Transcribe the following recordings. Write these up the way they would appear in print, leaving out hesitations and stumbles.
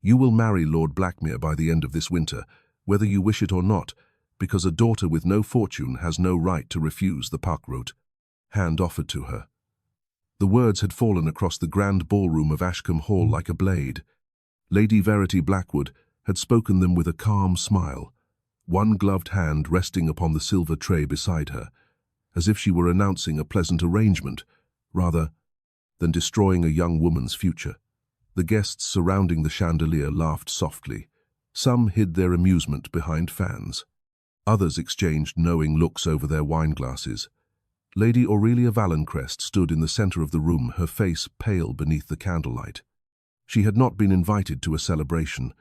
You will marry Lord Blackmere by the end of this winter, whether you wish it or not, because a daughter with no fortune has no right to refuse the Parkrot hand offered to her. The words had fallen across the grand ballroom of Ashcombe Hall like a blade. Lady Verity Blackwood had spoken them with a calm smile, one gloved hand resting upon the silver tray beside her, as if she were announcing a pleasant arrangement, rather than destroying a young woman's future. The guests surrounding the chandelier laughed softly. Some hid their amusement behind fans. Others exchanged knowing looks over their wine-glasses. Lady Aurelia Valencrest stood in the centre of the room, her face pale beneath the candlelight. She had not been invited to a celebration.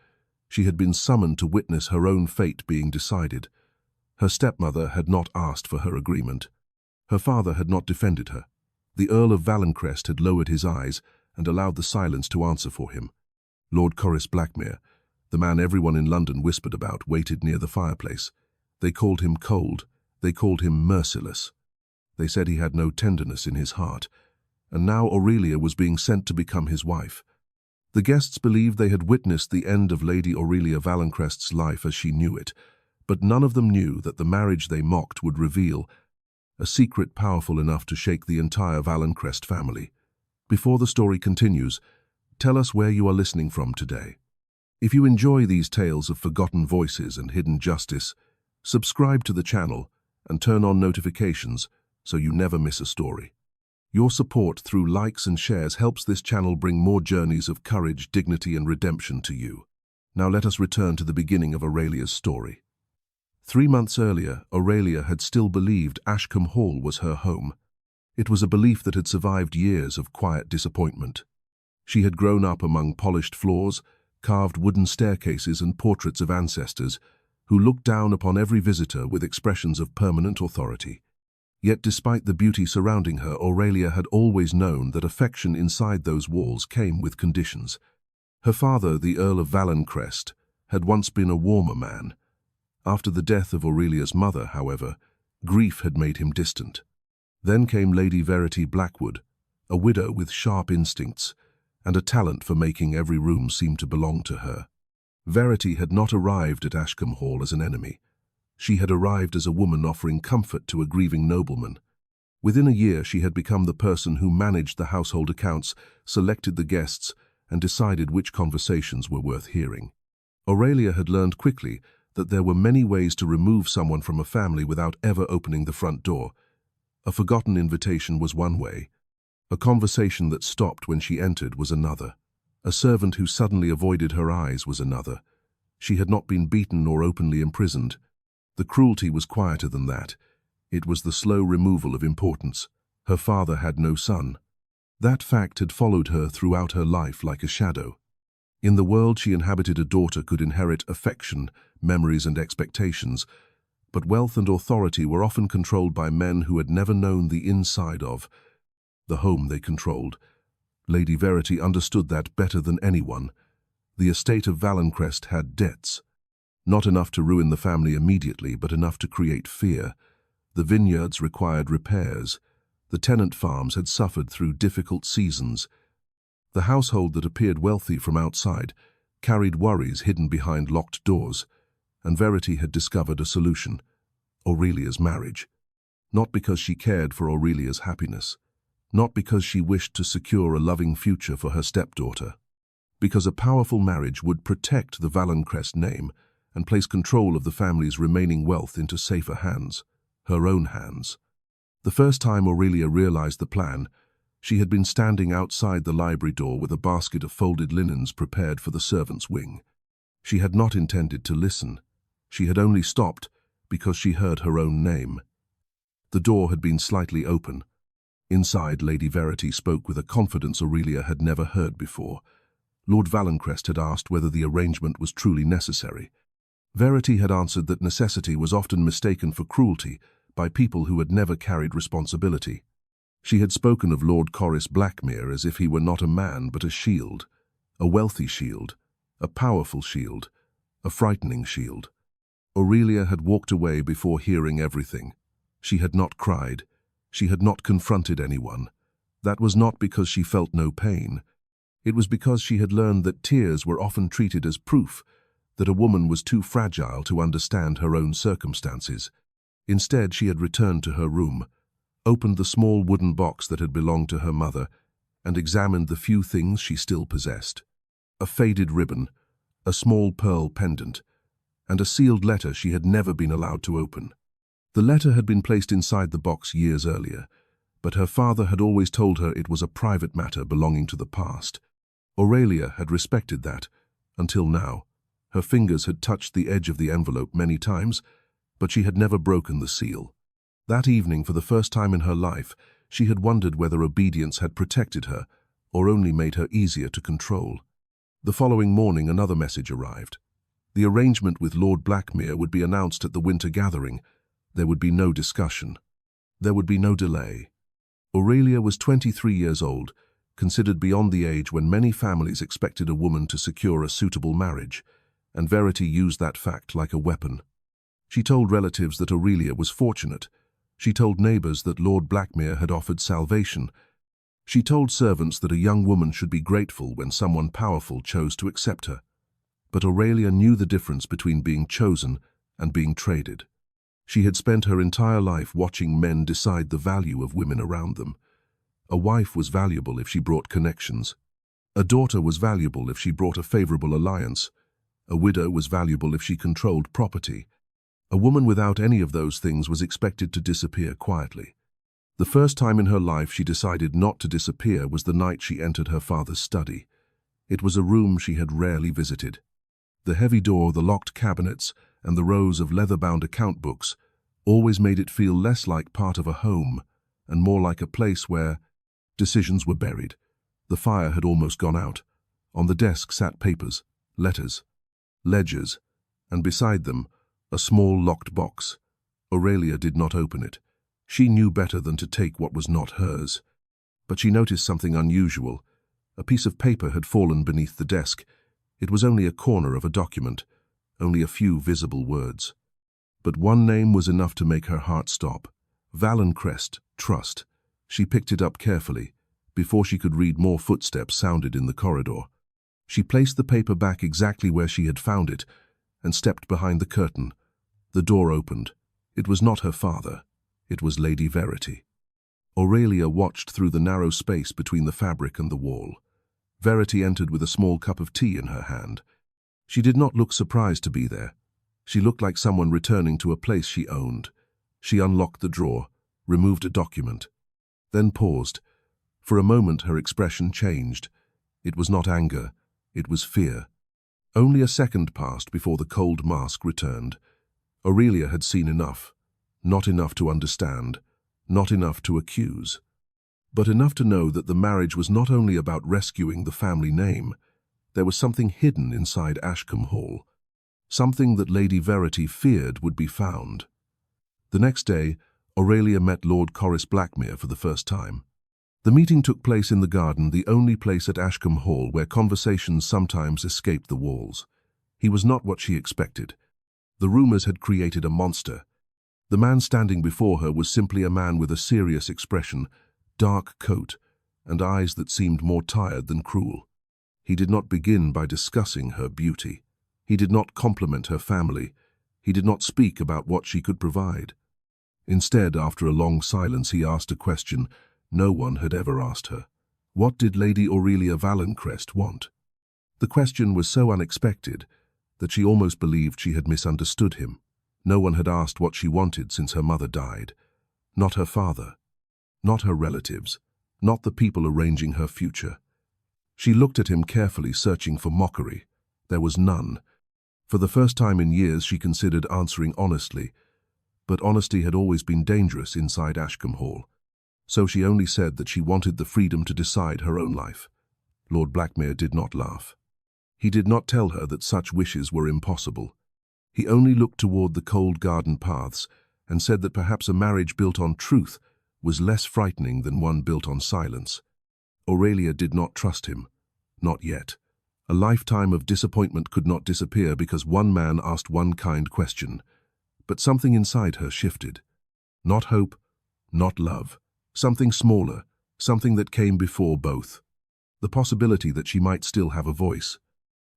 She had been summoned to witness her own fate being decided. Her stepmother had not asked for her agreement. Her father had not defended her. The Earl of Valencrest had lowered his eyes and allowed the silence to answer for him. Lord Blackmere, the man everyone in London whispered about, waited near the fireplace. They called him cold. They called him merciless. They said he had no tenderness in his heart. And now Aurelia was being sent to become his wife. The guests believed they had witnessed the end of Lady Aurelia Valencrest's life as she knew it, but none of them knew that the marriage they mocked would reveal a secret powerful enough to shake the entire Valencrest family. Before the story continues, tell us where you are listening from today. If you enjoy these tales of forgotten voices and hidden justice, subscribe to the channel and turn on notifications so you never miss a story. Your support through likes and shares helps this channel bring more journeys of courage, dignity, and redemption to you. Now let us return to the beginning of Aurelia's story. 3 months earlier, Aurelia had still believed Ashcombe Hall was her home. It was a belief that had survived years of quiet disappointment. She had grown up among polished floors, carved wooden staircases, and portraits of ancestors who looked down upon every visitor with expressions of permanent authority. Yet despite the beauty surrounding her, Aurelia had always known that affection inside those walls came with conditions. Her father, the Earl of Valencrest, had once been a warmer man. After the death of Aurelia's mother, however, grief had made him distant. Then came Lady Verity Blackwood, a widow with sharp instincts and a talent for making every room seem to belong to her. Verity had not arrived at Ashcombe Hall as an enemy. She had arrived as a woman offering comfort to a grieving nobleman. Within a year, she had become the person who managed the household accounts, selected the guests, and decided which conversations were worth hearing. Aurelia had learned quickly that there were many ways to remove someone from a family without ever opening the front door. A forgotten invitation was one way. A conversation that stopped when she entered was another. A servant who suddenly avoided her eyes was another. She had not been beaten or openly imprisoned. The cruelty was quieter than that. It was the slow removal of importance. Her father had no son. That fact had followed her throughout her life like a shadow. In the world she inhabited, a daughter could inherit affection, memories, and expectations, but wealth and authority were often controlled by men who had never known the inside of the home they controlled. Lady Verity understood that better than anyone. The estate of Valencrest had debts. Not enough to ruin the family immediately, but enough to create fear. The vineyards required repairs. The tenant farms had suffered through difficult seasons. The household that appeared wealthy from outside carried worries hidden behind locked doors, and Verity had discovered a solution: Aurelia's marriage. Not because she cared for Aurelia's happiness, not because she wished to secure a loving future for her stepdaughter, because a powerful marriage would protect the Valencrest name and place control of the family's remaining wealth into safer hands, her own hands. The first time Aurelia realized the plan, she had been standing outside the library door with a basket of folded linens prepared for the servants' wing. She had not intended to listen. She had only stopped because she heard her own name. The door had been slightly open. Inside, Lady Verity spoke with a confidence Aurelia had never heard before. Lord Valencrest had asked whether the arrangement was truly necessary. Verity had answered that necessity was often mistaken for cruelty by people who had never carried responsibility. She had spoken of Lord Blackmere as if he were not a man but a shield, a wealthy shield, a powerful shield, a frightening shield. Aurelia had walked away before hearing everything. She had not cried. She had not confronted anyone. That was not because she felt no pain. It was because she had learned that tears were often treated as proof that a woman was too fragile to understand her own circumstances. Instead, she had returned to her room, opened the small wooden box that had belonged to her mother, and examined the few things she still possessed. A faded ribbon, a small pearl pendant, and a sealed letter she had never been allowed to open. The letter had been placed inside the box years earlier, but her father had always told her it was a private matter belonging to the past. Aurelia had respected that, until now. Her fingers had touched the edge of the envelope many times, but she had never broken the seal. That evening, for the first time in her life, she had wondered whether obedience had protected her or only made her easier to control. The following morning, another message arrived. The arrangement with Lord Blackmere would be announced at the winter gathering. There would be no discussion. There would be no delay. Aurelia was 23 years old, considered beyond the age when many families expected a woman to secure a suitable marriage, and Verity used that fact like a weapon. She told relatives that Aurelia was fortunate. She told neighbors that Lord Blackmere had offered salvation. She told servants that a young woman should be grateful when someone powerful chose to accept her. But Aurelia knew the difference between being chosen and being traded. She had spent her entire life watching men decide the value of women around them. A wife was valuable if she brought connections. A daughter was valuable if she brought a favorable alliance. A widow was valuable if she controlled property. A woman without any of those things was expected to disappear quietly. The first time in her life she decided not to disappear was the night she entered her father's study. It was a room she had rarely visited. The heavy door, the locked cabinets, and the rows of leather-bound account books always made it feel less like part of a home and more like a place where decisions were buried. The fire had almost gone out. On the desk sat papers, letters, ledgers, and beside them, a small locked box. Aurelia did not open it. She knew better than to take what was not hers. But she noticed something unusual. A piece of paper had fallen beneath the desk. It was only a corner of a document, only a few visible words. But one name was enough to make her heart stop. Valenkrest, Trust. She picked it up carefully. Before she could read, more footsteps sounded in the corridor. She placed the paper back exactly where she had found it and stepped behind the curtain. The door opened. It was not her father. It was Lady Verity. Aurelia watched through the narrow space between the fabric and the wall. Verity entered with a small cup of tea in her hand. She did not look surprised to be there. She looked like someone returning to a place she owned. She unlocked the drawer, removed a document, then paused. For a moment her expression changed. It was not anger, it was fear. Only a second passed before the cold mask returned. Aurelia had seen enough. Not enough to understand, not enough to accuse, but enough to know that the marriage was not only about rescuing the family name. There was something hidden inside Ashcombe Hall, something that Lady Verity feared would be found. The next day, Aurelia met Lord Blackmere for the first time. The meeting took place in the garden, the only place at Ashcombe Hall where conversations sometimes escaped the walls. He was not what she expected. The rumors had created a monster. The man standing before her was simply a man with a serious expression, dark coat, and eyes that seemed more tired than cruel. He did not begin by discussing her beauty. He did not compliment her family. He did not speak about what she could provide. Instead, after a long silence, he asked a question no one had ever asked her. What did Lady Aurelia Valenkrest want? The question was so unexpected that she almost believed she had misunderstood him. No one had asked what she wanted since her mother died. Not her father, not her relatives, not the people arranging her future. She looked at him carefully, searching for mockery. There was none. For the first time in years she considered answering honestly, but honesty had always been dangerous inside Ashcombe Hall. So she only said that she wanted the freedom to decide her own life. Lord Blackmere did not laugh. He did not tell her that such wishes were impossible. He only looked toward the cold garden paths and said that perhaps a marriage built on truth was less frightening than one built on silence. Aurelia did not trust him. Not yet. A lifetime of disappointment could not disappear because one man asked one kind question. But something inside her shifted. Not hope, not love. Something smaller, something that came before both. the possibility that she might still have a voice.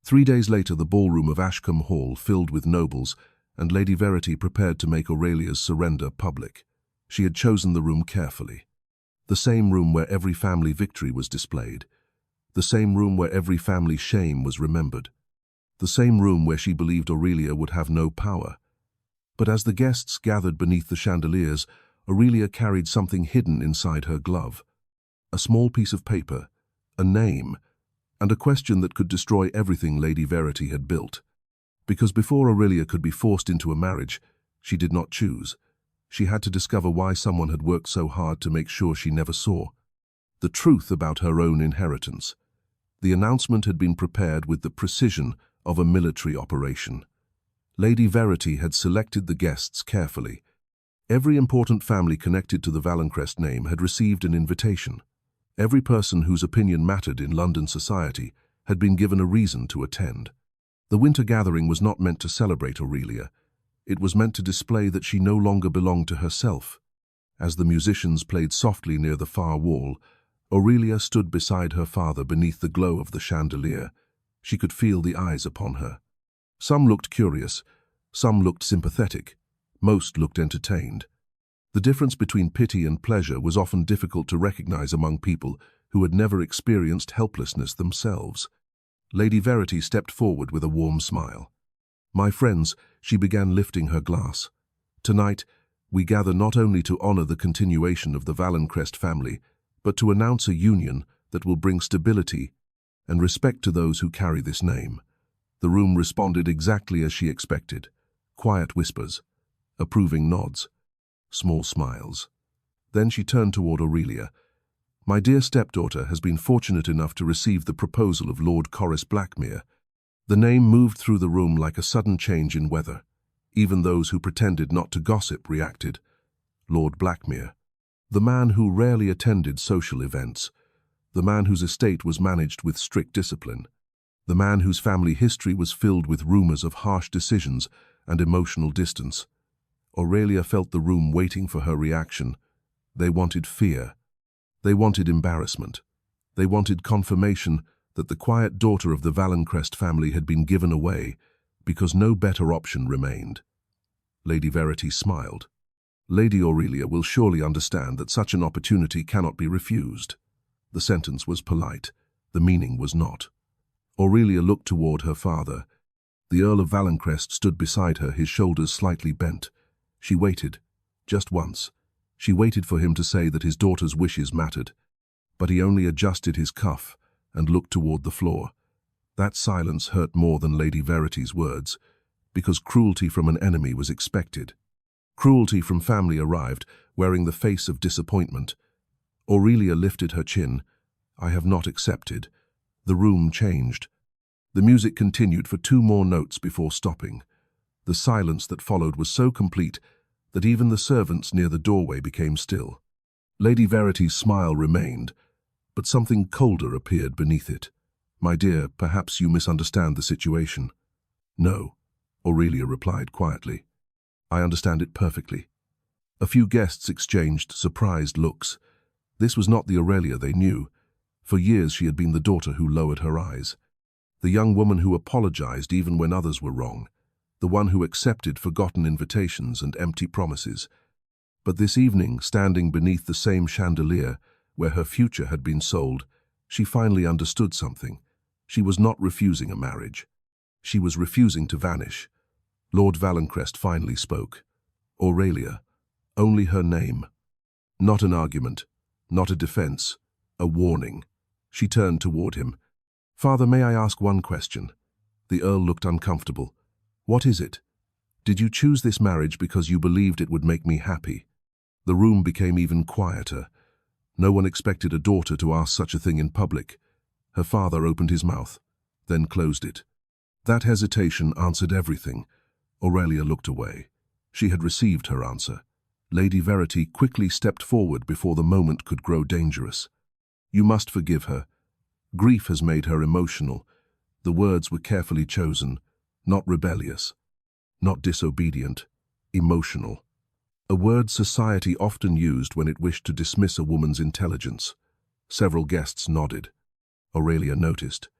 3 days later, the ballroom of Ashcombe Hall filled with nobles, and Lady Verity prepared to make Aurelia's surrender public. She had chosen the room carefully. The same room where every family victory was displayed. The same room where every family shame was remembered. The same room where she believed Aurelia would have no power. But as the guests gathered beneath the chandeliers, Aurelia carried something hidden inside her glove. A small piece of paper, a name, and a question that could destroy everything Lady Verity had built. Because before Aurelia could be forced into a marriage, she did not choose. She had to discover why someone had worked so hard to make sure she never saw. The truth about her own inheritance. The announcement had been prepared with the precision of a military operation. Lady Verity had selected the guests carefully. Every important family connected to the Valenkrest name had received an invitation. Every person whose opinion mattered in London society had been given a reason to attend. The winter gathering was not meant to celebrate Aurelia. It was meant to display that she no longer belonged to herself. As the musicians played softly near the far wall, Aurelia stood beside her father beneath the glow of the chandelier. She could feel the eyes upon her. Some looked curious, some looked sympathetic, most looked entertained. The difference between pity and pleasure was often difficult to recognize among people who had never experienced helplessness themselves. Lady Verity stepped forward with a warm smile. "My friends," she began, lifting her glass. "Tonight, we gather not only to honor the continuation of the Valenkrest family, but to announce a union that will bring stability and respect to those who carry this name." The room responded exactly as she expected. Quiet whispers, approving nods, small smiles. Then she turned toward Aurelia. "My dear stepdaughter has been fortunate enough to receive the proposal of Lord Blackmere." The name moved through the room like a sudden change in weather. Even those who pretended not to gossip reacted. Lord Blackmere, the man who rarely attended social events, the man whose estate was managed with strict discipline, the man whose family history was filled with rumors of harsh decisions and emotional distance. Aurelia felt the room waiting for her reaction. They wanted fear. They wanted embarrassment. They wanted confirmation that the quiet daughter of the Valenkrest family had been given away because no better option remained. Lady Verity smiled. "Lady Aurelia will surely understand that such an opportunity cannot be refused." The sentence was polite. The meaning was not. Aurelia looked toward her father. The Earl of Valenkrest stood beside her, his shoulders slightly bent. She waited, just once. She waited for him to say that his daughter's wishes mattered. But he only adjusted his cuff and looked toward the floor. That silence hurt more than Lady Verity's words, because cruelty from an enemy was expected. Cruelty from family arrived, wearing the face of disappointment. Aurelia lifted her chin. "I have not accepted." The room changed. The music continued for 2 more notes before stopping. The silence that followed was so complete that even the servants near the doorway became still. Lady Verity's smile remained, but something colder appeared beneath it. "My dear, perhaps you misunderstand the situation." "No," Aurelia replied quietly. "I understand it perfectly." A few guests exchanged surprised looks. This was not the Aurelia they knew. For years she had been the daughter who lowered her eyes. The young woman who apologized even when others were wrong. The one who accepted forgotten invitations and empty promises. But this evening, standing beneath the same chandelier where her future had been sold, she finally understood something. She was not refusing a marriage. She was refusing to vanish. Lord Valenkrest finally spoke. Aurelia. Only her name. Not an argument, not a defense, a warning. She turned toward him. "Father, may I ask one question?" The Earl looked uncomfortable. "What is it? Did you choose this marriage because you believed it would make me happy?" The room became even quieter. No one expected a daughter to ask such a thing in public. Her father opened his mouth, then closed it. That hesitation answered everything. Aurelia looked away. She had received her answer. Lady Verity quickly stepped forward before the moment could grow dangerous. "You must forgive her. Grief has made her emotional." The words were carefully chosen, not rebellious, not disobedient, emotional. A word society often used when it wished to dismiss a woman's intelligence. Several guests nodded. Aurelia noticed.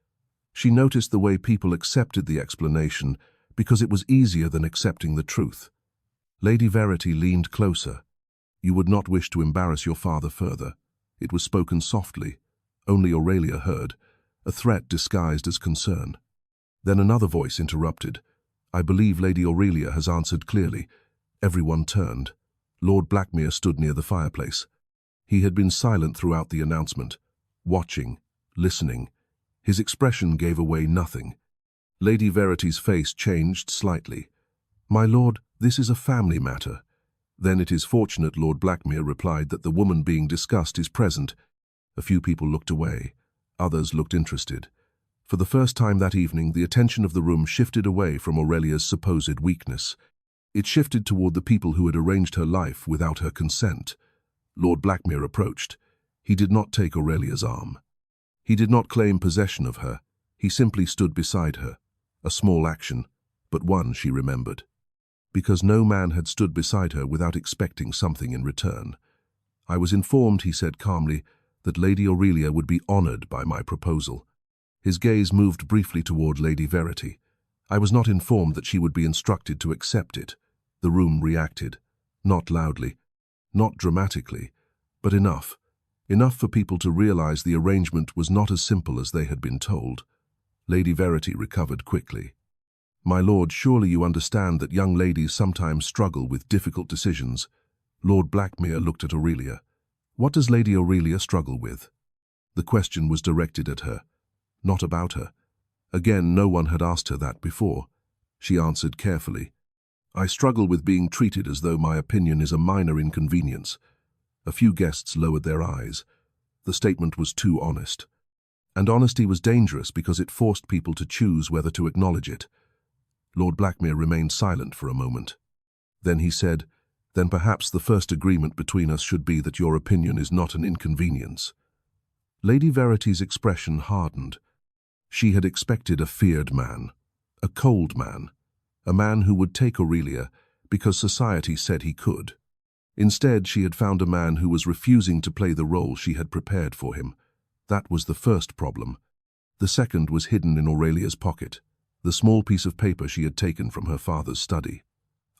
She noticed the way people accepted the explanation because it was easier than accepting the truth. Lady Verity leaned closer. "You would not wish to embarrass your father further." It was spoken softly. Only Aurelia heard, a threat disguised as concern. Then another voice interrupted. "I believe Lady Aurelia has answered clearly." Everyone turned. Lord Blackmere stood near the fireplace. He had been silent throughout the announcement, watching, listening. His expression gave away nothing. Lady Verity's face changed slightly. "My lord, this is a family matter." "Then it is fortunate," Lord Blackmere replied, "that the woman being discussed is present." A few people looked away. Others looked interested. For the first time that evening, the attention of the room shifted away from Aurelia's supposed weakness. It shifted toward the people who had arranged her life without her consent. Lord Blackmere approached. He did not take Aurelia's arm. He did not claim possession of her. He simply stood beside her. A small action, but one she remembered. Because no man had stood beside her without expecting something in return. "I was informed," he said calmly, "that Lady Aurelia would be honored by my proposal." His gaze moved briefly toward Lady Verity. "I was not informed that she would be instructed to accept it." The room reacted. Not loudly, not dramatically, but enough. Enough for people to realize the arrangement was not as simple as they had been told. Lady Verity recovered quickly. "My lord, surely you understand that young ladies sometimes struggle with difficult decisions." Lord Blackmere looked at Aurelia. "What does Lady Aurelia struggle with?" The question was directed at her, not about her. Again, no one had asked her that before. She answered carefully. "I struggle with being treated as though my opinion is a minor inconvenience." A few guests lowered their eyes. The statement was too honest. And honesty was dangerous because it forced people to choose whether to acknowledge it. Lord Blackmere remained silent for a moment. Then he said, "Then perhaps the first agreement between us should be that your opinion is not an inconvenience." Lady Verity's expression hardened. She had expected a feared man, a cold man, a man who would take Aurelia because society said he could. Instead, she had found a man who was refusing to play the role she had prepared for him. That was the first problem. The second was hidden in Aurelia's pocket, the small piece of paper she had taken from her father's study.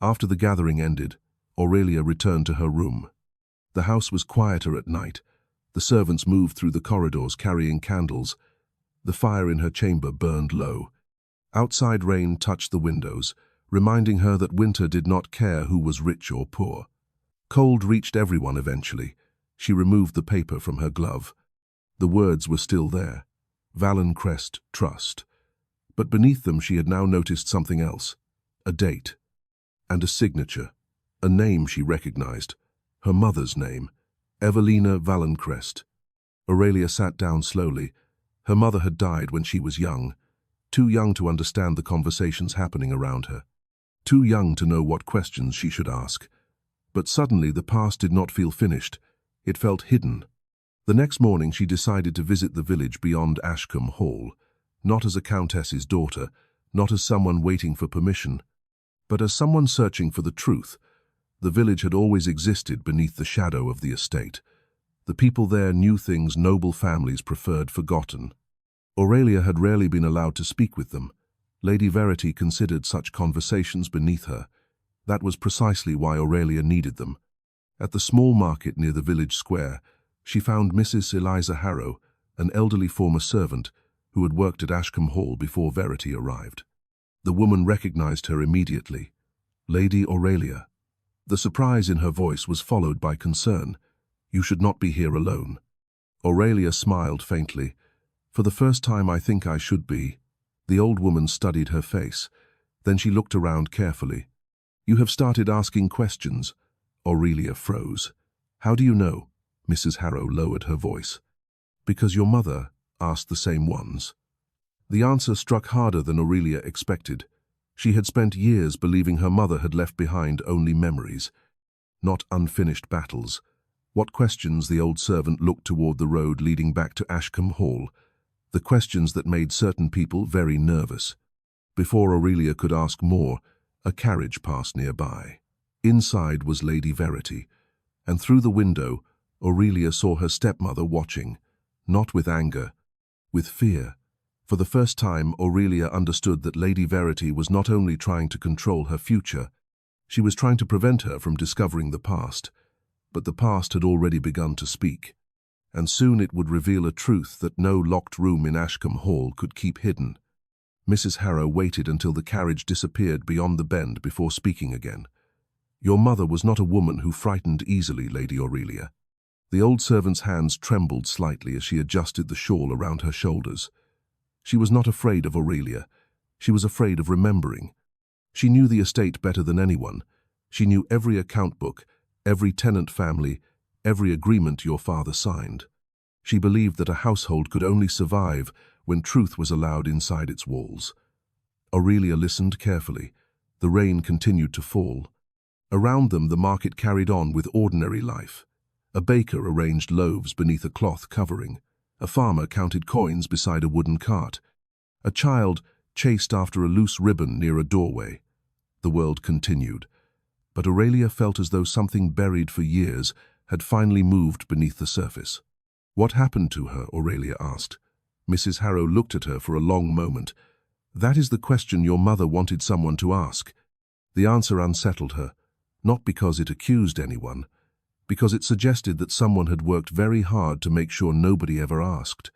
After the gathering ended, Aurelia returned to her room. The house was quieter at night. The servants moved through the corridors carrying candles. The fire in her chamber burned low. Outside rain touched the windows, reminding her that winter did not care who was rich or poor. Cold reached everyone eventually. She removed the paper from her glove. The words were still there. Valenkrest, trust. But beneath them she had now noticed something else. A date. And a signature. A name she recognized. Her mother's name. Evelina Valenkrest. Aurelia sat down slowly. Her mother had died when she was young. Too young to understand the conversations happening around her. Too young to know what questions she should ask. But suddenly the past did not feel finished. It felt hidden. The next morning she decided to visit the village beyond Ashcombe Hall, not as a countess's daughter, not as someone waiting for permission, but as someone searching for the truth. The village had always existed beneath the shadow of the estate. The people there knew things noble families preferred forgotten. Aurelia had rarely been allowed to speak with them. Lady Verity considered such conversations beneath her. That was precisely why Aurelia needed them. At the small market near the village square, she found Mrs. Eliza Harrow, an elderly former servant who had worked at Ashcombe Hall before Verity arrived. The woman recognized her immediately. "Lady Aurelia." The surprise in her voice was followed by concern. "You should not be here alone." Aurelia smiled faintly. "For the first time I think I should be." The old woman studied her face. Then she looked around carefully. "You have started asking questions." Aurelia froze. "How do you know?" Mrs. Harrow lowered her voice. "Because your mother asked the same ones." The answer struck harder than Aurelia expected. She had spent years believing her mother had left behind only memories, not unfinished battles. What questions? The old servant looked toward the road leading back to Ashcombe Hall, the questions that made certain people very nervous. Before Aurelia could ask more, a carriage passed nearby. Inside was Lady Verity, and through the window, Aurelia saw her stepmother watching, not with anger, with fear. For the first time, Aurelia understood that Lady Verity was not only trying to control her future, she was trying to prevent her from discovering the past. But the past had already begun to speak, and soon it would reveal a truth that no locked room in Ashcombe Hall could keep hidden. Mrs. Harrow waited until the carriage disappeared beyond the bend before speaking again. "Your mother was not a woman who frightened easily, Lady Aurelia." The old servant's hands trembled slightly as she adjusted the shawl around her shoulders. She was not afraid of Aurelia. She was afraid of remembering. She knew the estate better than anyone. She knew every account book, every tenant family, every agreement your father signed. She believed that a household could only survive when truth was allowed inside its walls. Aurelia listened carefully. The rain continued to fall. Around them, the market carried on with ordinary life. A baker arranged loaves beneath a cloth covering. A farmer counted coins beside a wooden cart. A child chased after a loose ribbon near a doorway. The world continued, but Aurelia felt as though something buried for years had finally moved beneath the surface. "What happened to her?" Aurelia asked. Mrs. Harrow looked at her for a long moment. "That is the question your mother wanted someone to ask." The answer unsettled her, not because it accused anyone, because it suggested that someone had worked very hard to make sure nobody ever asked.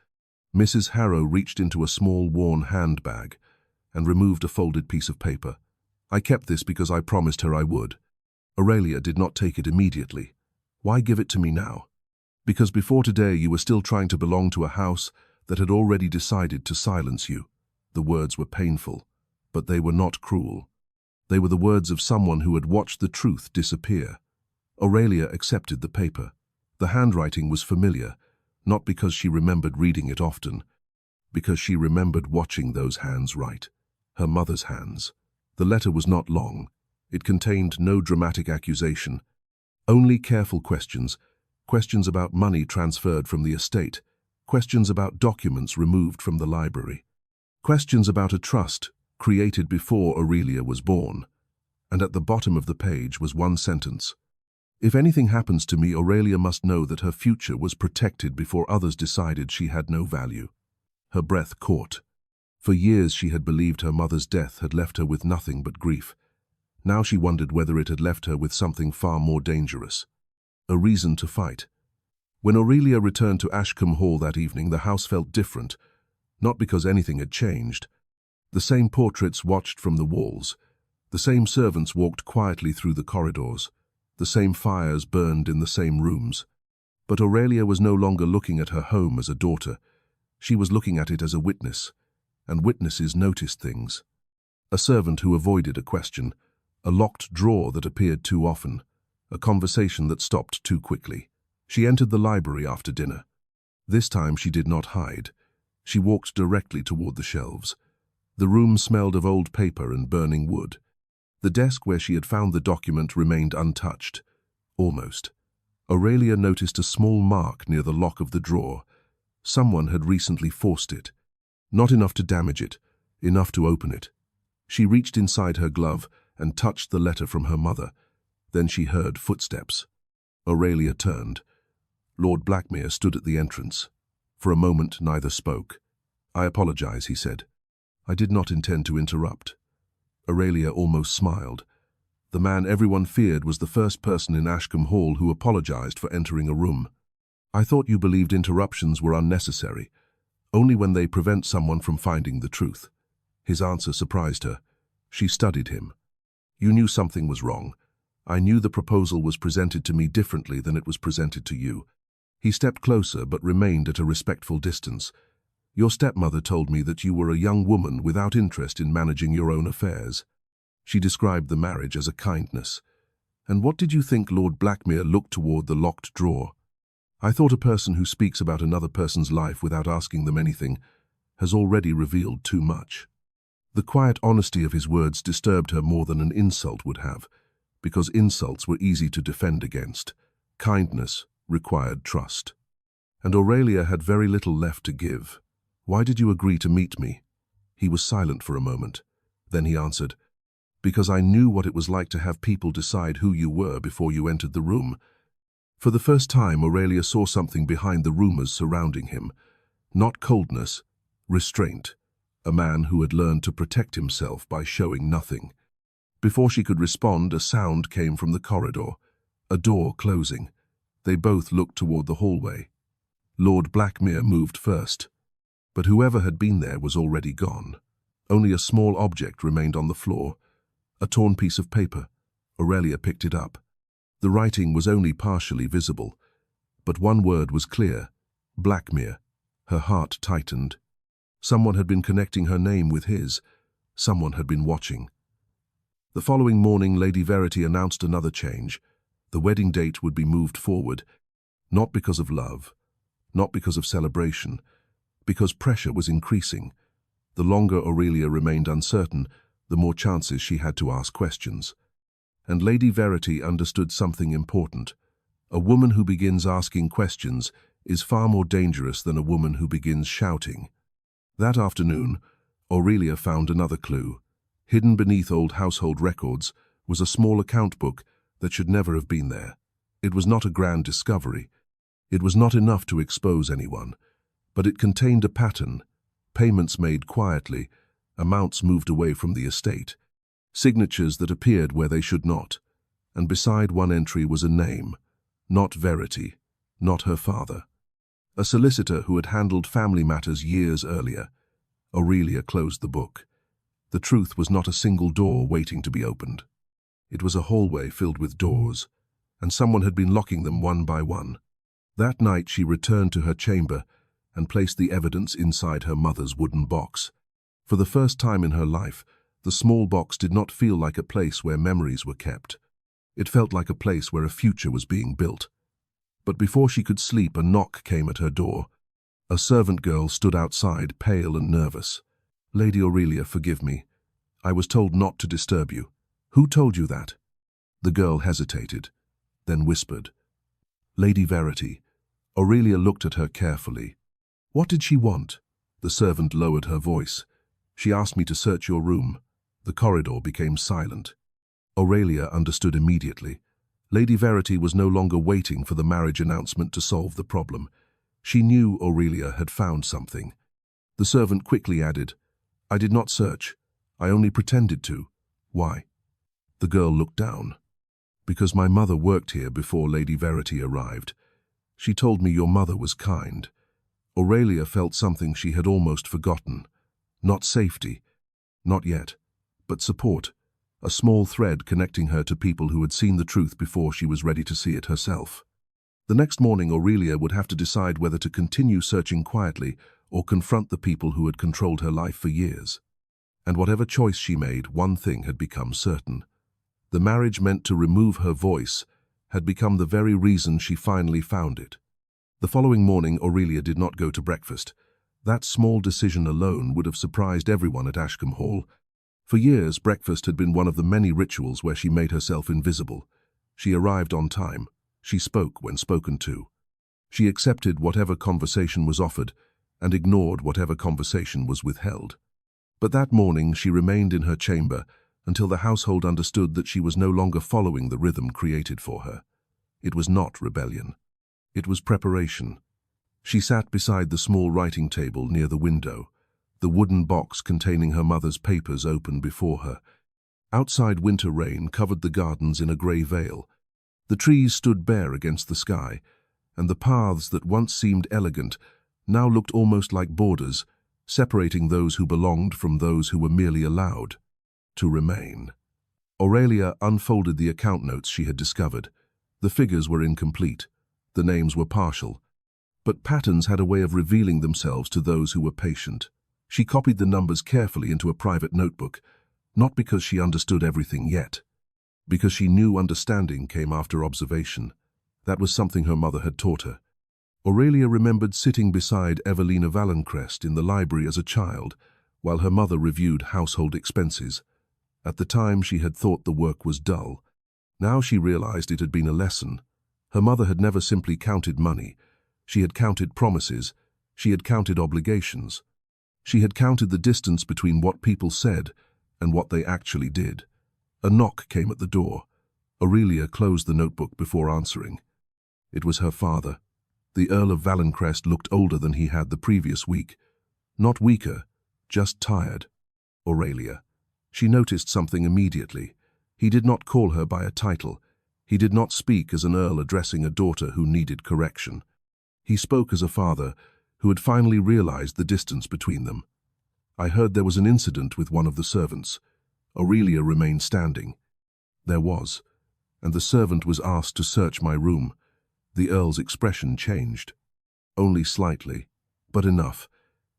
Mrs. Harrow reached into a small worn handbag and removed a folded piece of paper. "I kept this because I promised her I would." Aurelia did not take it immediately. "Why give it to me now?" "Because before today you were still trying to belong to a house that had already decided to silence you." The words were painful, but they were not cruel. They were the words of someone who had watched the truth disappear. Aurelia accepted the paper. The handwriting was familiar, not because she remembered reading it often, because she remembered watching those hands write, her mother's hands. The letter was not long. It contained no dramatic accusation, only careful questions, questions about money transferred from the estate, questions about documents removed from the library, questions about a trust created before Aurelia was born. And at the bottom of the page was one sentence: "If anything happens to me, Aurelia must know that her future was protected before others decided she had no value." Her breath caught. For years she had believed her mother's death had left her with nothing but grief. Now she wondered whether it had left her with something far more dangerous: a reason to fight. When Aurelia returned to Ashcombe Hall that evening, the house felt different, not because anything had changed. The same portraits watched from the walls. The same servants walked quietly through the corridors. The same fires burned in the same rooms. But Aurelia was no longer looking at her home as a daughter. She was looking at it as a witness, and witnesses noticed things. A servant who avoided a question, a locked drawer that appeared too often, a conversation that stopped too quickly. She entered the library after dinner. This time she did not hide. She walked directly toward the shelves. The room smelled of old paper and burning wood. The desk where she had found the document remained untouched. Almost. Aurelia noticed a small mark near the lock of the drawer. Someone had recently forced it. Not enough to damage it, enough to open it. She reached inside her glove and touched the letter from her mother. Then she heard footsteps. Aurelia turned. Lord Blackmere stood at the entrance. For a moment neither spoke. "I apologize," he said. "I did not intend to interrupt." Aurelia almost smiled. The man everyone feared was the first person in Ashcombe Hall who apologized for entering a room. "I thought you believed interruptions were unnecessary, only when they prevent someone from finding the truth." His answer surprised her. She studied him. "You knew something was wrong. I knew the proposal was presented to me differently than it was presented to you." He stepped closer but remained at a respectful distance. "Your stepmother told me that you were a young woman without interest in managing your own affairs." She described the marriage as a kindness. "And what did you think Lord Blackmere looked toward the locked drawer?" "I thought a person who speaks about another person's life without asking them anything has already revealed too much." The quiet honesty of his words disturbed her more than an insult would have, because insults were easy to defend against. Kindness required trust. And Aurelia had very little left to give. "Why did you agree to meet me?" He was silent for a moment. Then he answered, "Because I knew what it was like to have people decide who you were before you entered the room." For the first time, Aurelia saw something behind the rumors surrounding him. Not coldness, restraint. A man who had learned to protect himself by showing nothing. Before she could respond, a sound came from the corridor, a door closing. They both looked toward the hallway. Lord Blackmere moved first, but whoever had been there was already gone. Only a small object remained on the floor, a torn piece of paper. Aurelia picked it up. The writing was only partially visible, but one word was clear: Blackmere. Her heart tightened. Someone had been connecting her name with his. Someone had been watching. The following morning, Lady Verity announced another change. The wedding date would be moved forward, not because of love, not because of celebration, because pressure was increasing. The longer Aurelia remained uncertain, the more chances she had to ask questions. And Lady Verity understood something important. A woman who begins asking questions is far more dangerous than a woman who begins shouting. That afternoon, Aurelia found another clue. Hidden beneath old household records was a small account book that should never have been there. It was not a grand discovery. It was not enough to expose anyone, but it contained a pattern: payments made quietly, amounts moved away from the estate, signatures that appeared where they should not, and beside one entry was a name, not Verity, not her father. A solicitor who had handled family matters years earlier. Aurelia closed the book. The truth was not a single door waiting to be opened. It was a hallway filled with doors, and someone had been locking them one by one. That night she returned to her chamber and placed the evidence inside her mother's wooden box. For the first time in her life, the small box did not feel like a place where memories were kept. It felt like a place where a future was being built. But before she could sleep, a knock came at her door. A servant girl stood outside, pale and nervous. "Lady Aurelia, forgive me. I was told not to disturb you." "Who told you that?" The girl hesitated, then whispered, "Lady Verity." Aurelia looked at her carefully. "What did she want?" The servant lowered her voice. "She asked me to search your room." The corridor became silent. Aurelia understood immediately. Lady Verity was no longer waiting for the marriage announcement to solve the problem. She knew Aurelia had found something. The servant quickly added, "I did not search. I only pretended to." "Why?" The girl looked down. "Because my mother worked here before Lady Verity arrived. She told me your mother was kind." Aurelia felt something she had almost forgotten. Not safety, not yet, but support. A small thread connecting her to people who had seen the truth before she was ready to see it herself. The next morning, Aurelia would have to decide whether to continue searching quietly or confront the people who had controlled her life for years. And whatever choice she made, one thing had become certain. The marriage meant to remove her voice had become the very reason she finally found it. The following morning, Aurelia did not go to breakfast. That small decision alone would have surprised everyone at Ashcombe Hall. For years, breakfast had been one of the many rituals where she made herself invisible. She arrived on time. She spoke when spoken to. She accepted whatever conversation was offered and ignored whatever conversation was withheld. But that morning she remained in her chamber until the household understood that she was no longer following the rhythm created for her. It was not rebellion. It was preparation. She sat beside the small writing table near the window, the wooden box containing her mother's papers open before her. Outside, winter rain covered the gardens in a grey veil. The trees stood bare against the sky, and the paths that once seemed elegant now looked almost like borders, separating those who belonged from those who were merely allowed to remain. Aurelia unfolded the account notes she had discovered. The figures were incomplete. The names were partial. But patterns had a way of revealing themselves to those who were patient. She copied the numbers carefully into a private notebook, not because she understood everything yet, because she knew understanding came after observation. That was something her mother had taught her. Aurelia remembered sitting beside Evelina Vallancrest in the library as a child, while her mother reviewed household expenses. At the time she had thought the work was dull. Now she realized it had been a lesson. Her mother had never simply counted money. She had counted promises. She had counted obligations. She had counted the distance between what people said and what they actually did. A knock came at the door. Aurelia closed the notebook before answering. It was her father. The Earl of Valencrist looked older than he had the previous week. Not weaker, just tired. Aurelia. She noticed something immediately. He did not call her by a title. He did not speak as an earl addressing a daughter who needed correction. He spoke as a father who had finally realized the distance between them. I heard there was an incident with one of the servants. Aurelia remained standing. There was, and the servant was asked to search my room. The Earl's expression changed. Only slightly, but enough.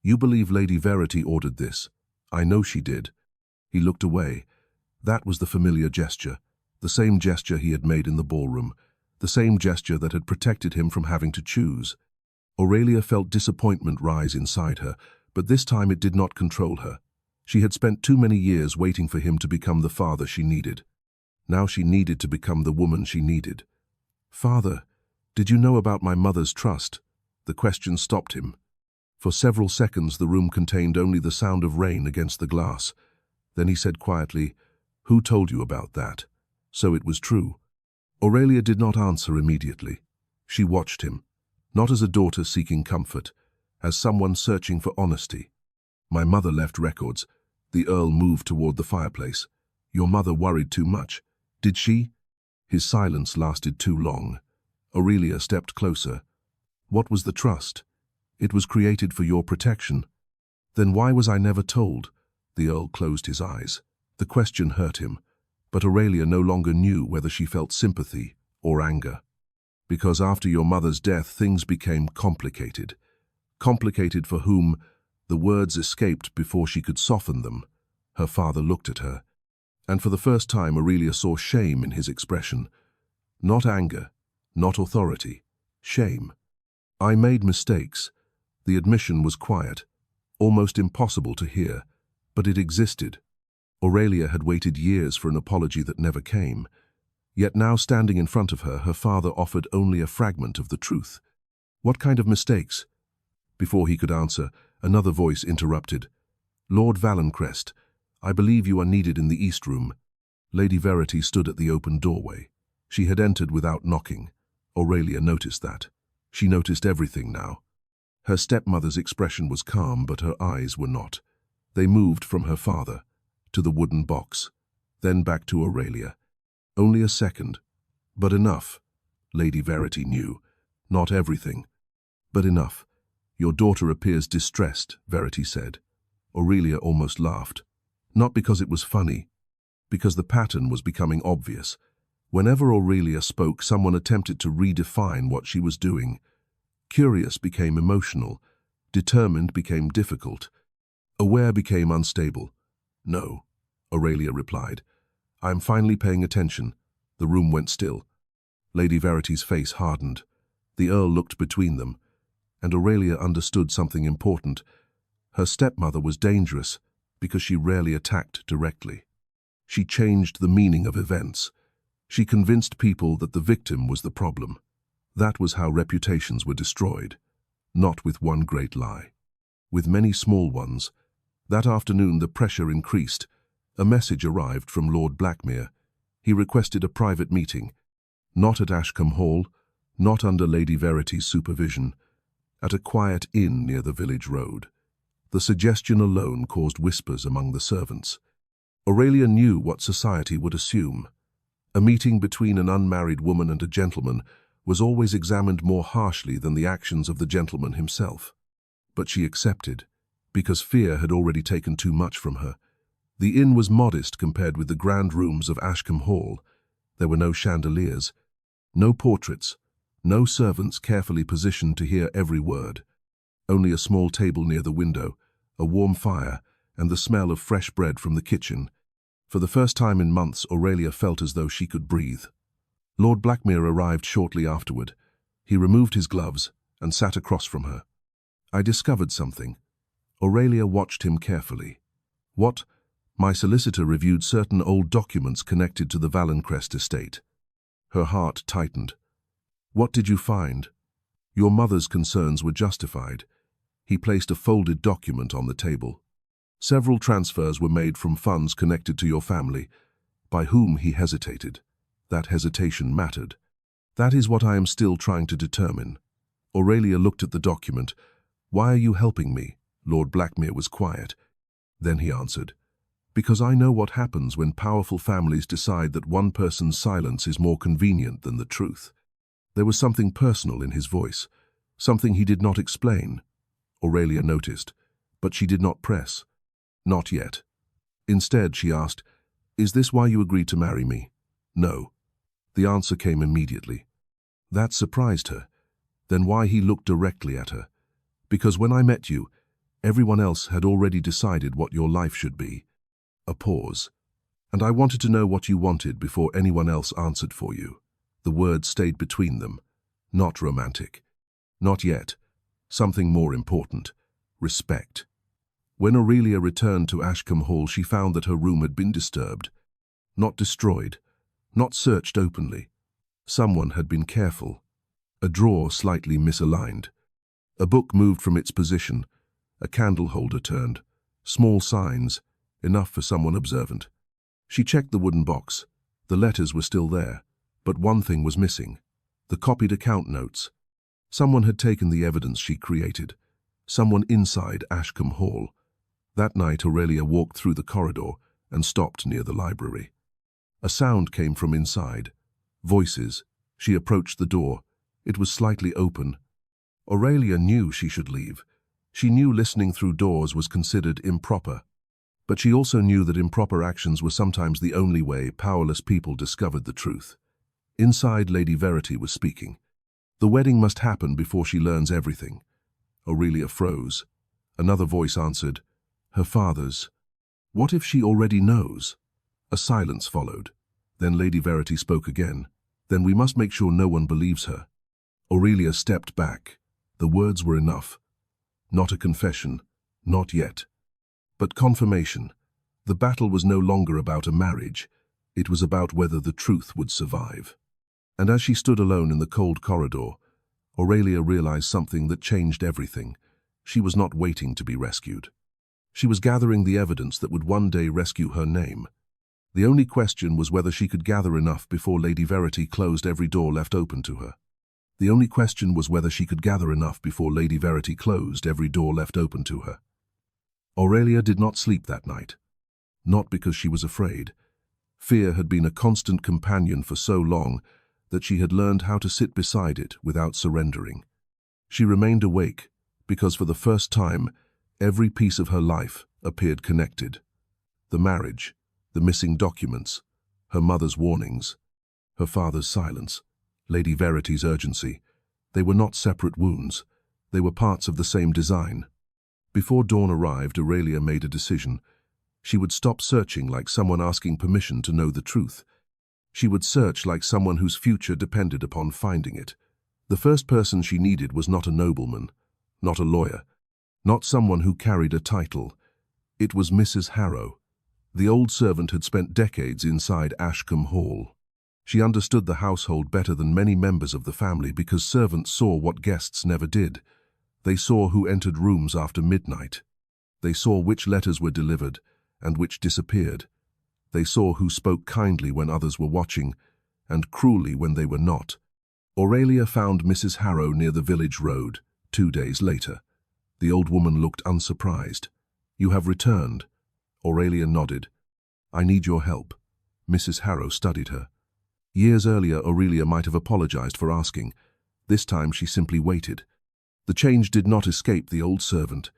You believe Lady Verity ordered this? I know she did. He looked away. That was the familiar gesture, the same gesture he had made in the ballroom, the same gesture that had protected him from having to choose. Aurelia felt disappointment rise inside her, but this time it did not control her. She had spent too many years waiting for him to become the father she needed. Now she needed to become the woman she needed. Father, did you know about my mother's trust? The question stopped him. For several seconds the room contained only the sound of rain against the glass. Then he said quietly, "Who told you about that?" So it was true. Aurelia did not answer immediately. She watched him, not as a daughter seeking comfort, as someone searching for honesty. My mother left records. The Earl moved toward the fireplace. Your mother worried too much. Did she? His silence lasted too long. Aurelia stepped closer. What was the trust? It was created for your protection. Then why was I never told? The Earl closed his eyes. The question hurt him, but Aurelia no longer knew whether she felt sympathy or anger. Because after your mother's death things became complicated. Complicated for whom? The words escaped before she could soften them. Her father looked at her, and for the first time Aurelia saw shame in his expression. Not anger, not authority, shame. I made mistakes. The admission was quiet, almost impossible to hear, but it existed. Aurelia had waited years for an apology that never came. Yet now standing in front of her, her father offered only a fragment of the truth. What kind of mistakes? Before he could answer, another voice interrupted. Lord Valencrist, I believe you are needed in the East Room. Lady Verity stood at the open doorway. She had entered without knocking. Aurelia noticed that. She noticed everything now. Her stepmother's expression was calm, but her eyes were not. They moved from her father to the wooden box, then back to Aurelia. Only a second, but enough. Lady Verity knew. Not everything, but enough. Your daughter appears distressed, Verity said. Aurelia almost laughed. Not because it was funny, because the pattern was becoming obvious. Whenever Aurelia spoke, someone attempted to redefine what she was doing. Curious became emotional, determined became difficult, aware became unstable. No, Aurelia replied. I am finally paying attention. The room went still. Lady Verity's face hardened. The Earl looked between them, and Aurelia understood something important. Her stepmother was dangerous because she rarely attacked directly. She changed the meaning of events. She convinced people that the victim was the problem. That was how reputations were destroyed, not with one great lie. With many small ones. That afternoon the pressure increased. A message arrived from Lord Blackmere. He requested a private meeting, not at Ashcombe Hall, not under Lady Verity's supervision, at a quiet inn near the village road. The suggestion alone caused whispers among the servants. Aurelia knew what society would assume. A meeting between an unmarried woman and a gentleman was always examined more harshly than the actions of the gentleman himself. But she accepted, because fear had already taken too much from her. The inn was modest compared with the grand rooms of Ashcombe Hall. There were no chandeliers, no portraits, no servants carefully positioned to hear every word. Only a small table near the window, a warm fire, and the smell of fresh bread from the kitchen. For the first time in months, Aurelia felt as though she could breathe. Lord Blackmere arrived shortly afterward. He removed his gloves and sat across from her. I discovered something. Aurelia watched him carefully. What? My solicitor reviewed certain old documents connected to the Valencrist estate. Her heart tightened. What did you find? Your mother's concerns were justified. He placed a folded document on the table. Several transfers were made from funds connected to your family. By whom he hesitated. That hesitation mattered. That is what I am still trying to determine. Aurelia looked at the document. "Why are you helping me?" Lord Blackmere was quiet. Then he answered, "Because I know what happens when powerful families decide that one person's silence is more convenient than the truth." There was something personal in his voice, something he did not explain. Aurelia noticed, but she did not press. Not yet. Instead, she asked, "Is this why you agreed to marry me?" "No." The answer came immediately. That surprised her. Then why he looked directly at her? "Because when I met you, everyone else had already decided what your life should be." A pause. "And I wanted to know what you wanted before anyone else answered for you." The words stayed between them. Not romantic. Not yet. Something more important. Respect. When Aurelia returned to Ashcombe Hall, she found that her room had been disturbed. Not destroyed. Not searched openly. Someone had been careful. A drawer slightly misaligned. A book moved from its position. A candle holder turned. Small signs, enough for someone observant. She checked the wooden box. The letters were still there, but one thing was missing. The copied account notes. Someone had taken the evidence she created. Someone inside Ashcombe Hall. That night, Aurelia walked through the corridor and stopped near the library. A sound came from inside. Voices. She approached the door. It was slightly open. Aurelia knew she should leave. She knew listening through doors was considered improper. But she also knew that improper actions were sometimes the only way powerless people discovered the truth. Inside, Lady Verity was speaking. "The wedding must happen before she learns everything." Aurelia froze. Another voice answered, "Her father's." "What if she already knows?" A silence followed. Then Lady Verity spoke again. "Then we must make sure no one believes her." Aurelia stepped back. The words were enough. Not a confession, not yet. But confirmation. The battle was no longer about a marriage. It was about whether the truth would survive. And as she stood alone in the cold corridor, Aurelia realized something that changed everything. She was not waiting to be rescued. She was gathering the evidence that would one day rescue her name. The only question was whether she could gather enough before Lady Verity closed every door left open to her. The only question was whether she could gather enough before Lady Verity closed every door left open to her. Aurelia did not sleep that night. Not because she was afraid. Fear had been a constant companion for so long that she had learned how to sit beside it without surrendering. She remained awake because for the first time, every piece of her life appeared connected. The marriage, the missing documents, her mother's warnings, her father's silence, Lady Verity's urgency. They were not separate wounds. They were parts of the same design. Before dawn arrived, Aurelia made a decision. She would stop searching like someone asking permission to know the truth. She would search like someone whose future depended upon finding it. The first person she needed was not a nobleman, not a lawyer, not someone who carried a title. It was Mrs. Harrow. The old servant had spent decades inside Ashcombe Hall. She understood the household better than many members of the family because servants saw what guests never did. They saw who entered rooms after midnight. They saw which letters were delivered and which disappeared. They saw who spoke kindly when others were watching and cruelly when they were not. Aurelia found Mrs. Harrow near the village road 2 days later. The old woman looked unsurprised. "You have returned." Aurelia nodded. "I need your help." Mrs. Harrow studied her. Years earlier, Aurelia might have apologized for asking. This time she simply waited. The change did not escape the old servant.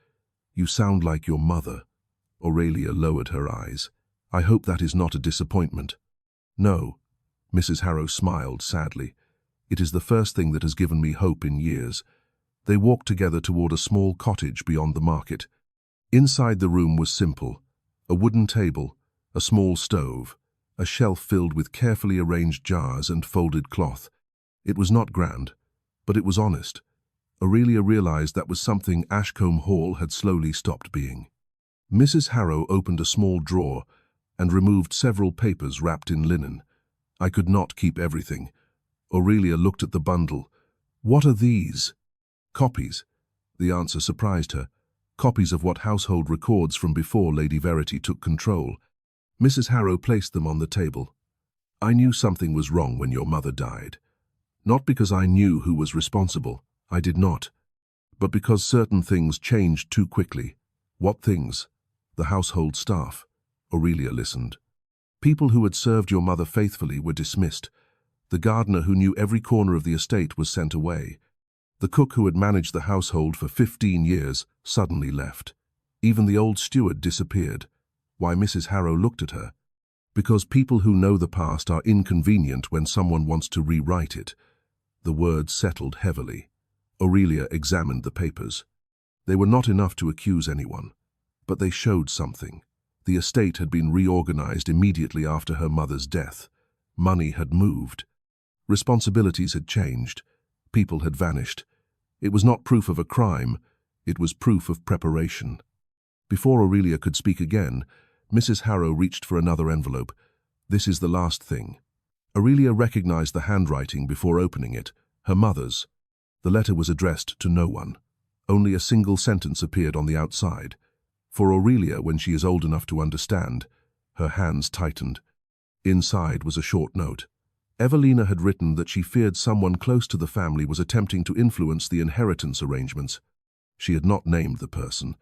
"You sound like your mother." Aurelia lowered her eyes. "I hope that is not a disappointment." "No." Mrs. Harrow smiled sadly. "It is the first thing that has given me hope in years." They walked together toward a small cottage beyond the market. Inside the room was simple. A wooden table, a small stove, a shelf filled with carefully arranged jars and folded cloth. It was not grand, but it was honest. Aurelia realized that was something Ashcombe Hall had slowly stopped being. Mrs. Harrow opened a small drawer and removed several papers wrapped in linen. "I could not keep everything." Aurelia looked at the bundle. "What are these?" "Copies." The answer surprised her. Copies of what household records from before Lady Verity took control. Mrs. Harrow placed them on the table. "I knew something was wrong when your mother died. Not because I knew who was responsible, I did not. But because certain things changed too quickly. What things? The household staff. Aurelia listened. People who had served your mother faithfully were dismissed. The gardener who knew every corner of the estate was sent away. The cook who had managed the household for 15 years suddenly left. Even the old steward disappeared. Why? Mrs. Harrow looked at her. Because people who know the past are inconvenient when someone wants to rewrite it. The words settled heavily. Aurelia examined the papers. They were not enough to accuse anyone, but they showed something. The estate had been reorganized immediately after her mother's death. Money had moved. Responsibilities had changed. People had vanished. It was not proof of a crime, it was proof of preparation. Before Aurelia could speak again, Mrs. Harrow reached for another envelope. This is the last thing. Aurelia recognized the handwriting before opening it, her mother's. The letter was addressed to no one. Only a single sentence appeared on the outside. For Aurelia, when she is old enough to understand, her hands tightened. Inside was a short note. Evelina had written that she feared someone close to the family was attempting to influence the inheritance arrangements. She had not named the person,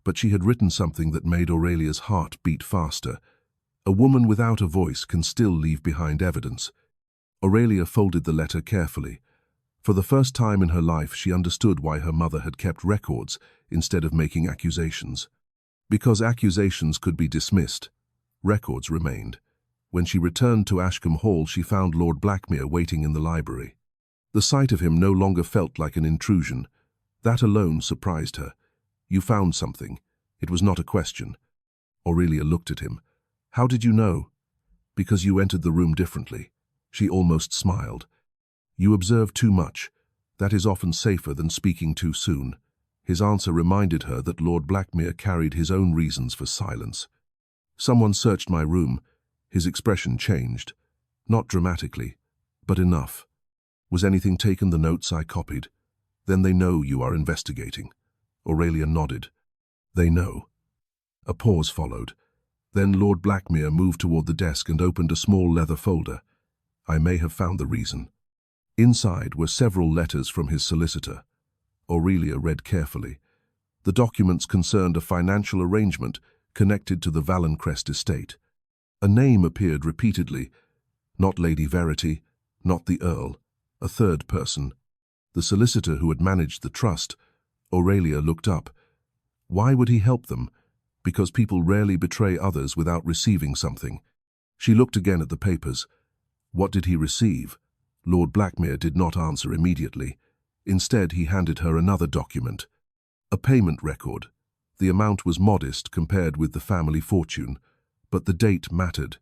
but she had written something that made Aurelia's heart beat faster. A woman without a voice can still leave behind evidence. Aurelia folded the letter carefully. For the first time in her life, she understood why her mother had kept records instead of making accusations. Because accusations could be dismissed, records remained. When she returned to Ashcombe Hall, she found Lord Blackmere waiting in the library. The sight of him no longer felt like an intrusion. That alone surprised her. You found something. It was not a question. Aurelia looked at him. How did you know? Because you entered the room differently. She almost smiled. You observe too much. That is often safer than speaking too soon. His answer reminded her that Lord Blackmere carried his own reasons for silence. Someone searched my room. His expression changed. Not dramatically, but enough. Was anything taken? The notes I copied. Then they know you are investigating. Aurelia nodded. They know. A pause followed. Then Lord Blackmere moved toward the desk and opened a small leather folder. I may have found the reason. Inside were several letters from his solicitor. Aurelia read carefully. The documents concerned a financial arrangement connected to the Valenkrest estate. A name appeared repeatedly. Not Lady Verity, not the Earl, a third person. The solicitor who had managed the trust. Aurelia looked up. Why would he help them? Because people rarely betray others without receiving something. She looked again at the papers. What did he receive? Lord Blackmere did not answer immediately. Instead, he handed her another document. A payment record. The amount was modest compared with the family fortune, but the date mattered.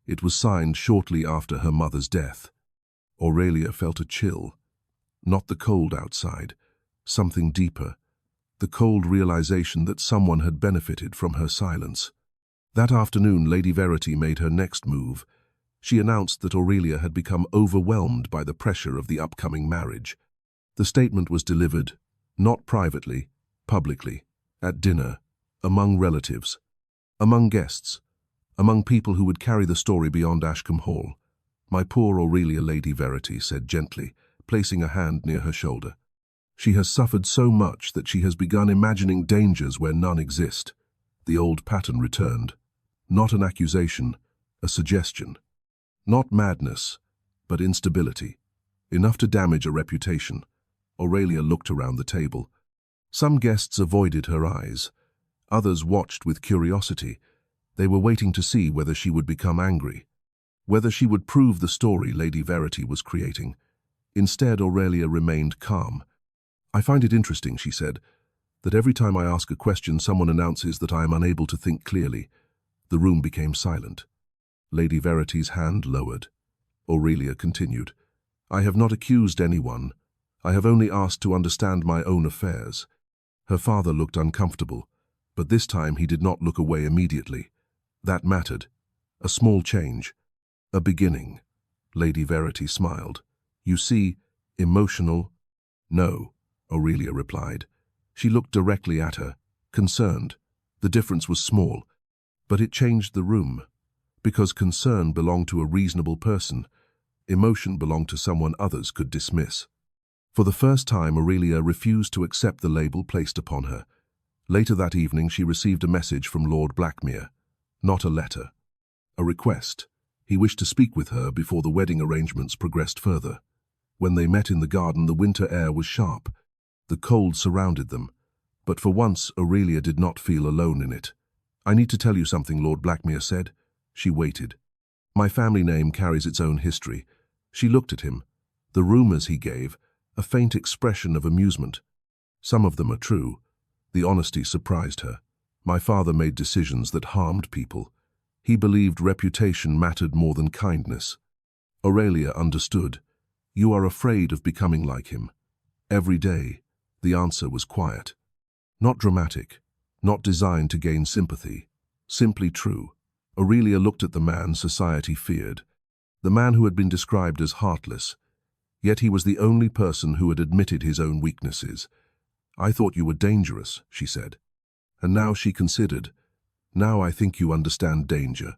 It was signed shortly after her mother's death. Aurelia felt a chill. Not the cold outside, something deeper. The cold realization that someone had benefited from her silence. That afternoon, Lady Verity made her next move. She announced that Aurelia had become overwhelmed by the pressure of the upcoming marriage. The statement was delivered, not privately, publicly, at dinner, among relatives, among guests, among people who would carry the story beyond Ashcombe Hall. My poor Aurelia, Lady Verity said gently, placing a hand near her shoulder. She has suffered so much that she has begun imagining dangers where none exist. The old pattern returned. Not an accusation, a suggestion. Not madness, but instability. Enough to damage a reputation. Aurelia looked around the table. Some guests avoided her eyes. Others watched with curiosity. They were waiting to see whether she would become angry, whether she would prove the story Lady Verity was creating. Instead, Aurelia remained calm. I find it interesting, she said, that every time I ask a question, someone announces that I am unable to think clearly. The room became silent. Lady Verity's hand lowered. Aurelia continued. I have not accused anyone. I have only asked to understand my own affairs. Her father looked uncomfortable, but this time he did not look away immediately. That mattered. A small change. A beginning. Lady Verity smiled. You see, emotional? No, Aurelia replied. She looked directly at her, concerned. The difference was small, but it changed the room. Because concern belonged to a reasonable person, emotion belonged to someone others could dismiss. For the first time, Aurelia refused to accept the label placed upon her. Later that evening, she received a message from Lord Blackmere. Not a letter. A request. He wished to speak with her before the wedding arrangements progressed further. When they met in the garden, the winter air was sharp. The cold surrounded them. But for once, Aurelia did not feel alone in it. "I need to tell you something," Lord Blackmere said. She waited. "My family name carries its own history." She looked at him. The rumors he gave, a faint expression of amusement. "Some of them are true." The honesty surprised her. "My father made decisions that harmed people. He believed reputation mattered more than kindness." Aurelia understood. "You are afraid of becoming like him." Every day, the answer was quiet. Not dramatic, not designed to gain sympathy, simply true. Aurelia looked at the man society feared, the man who had been described as heartless. Yet he was the only person who had admitted his own weaknesses. "I thought you were dangerous," she said. And now she considered, "Now I think you understand danger."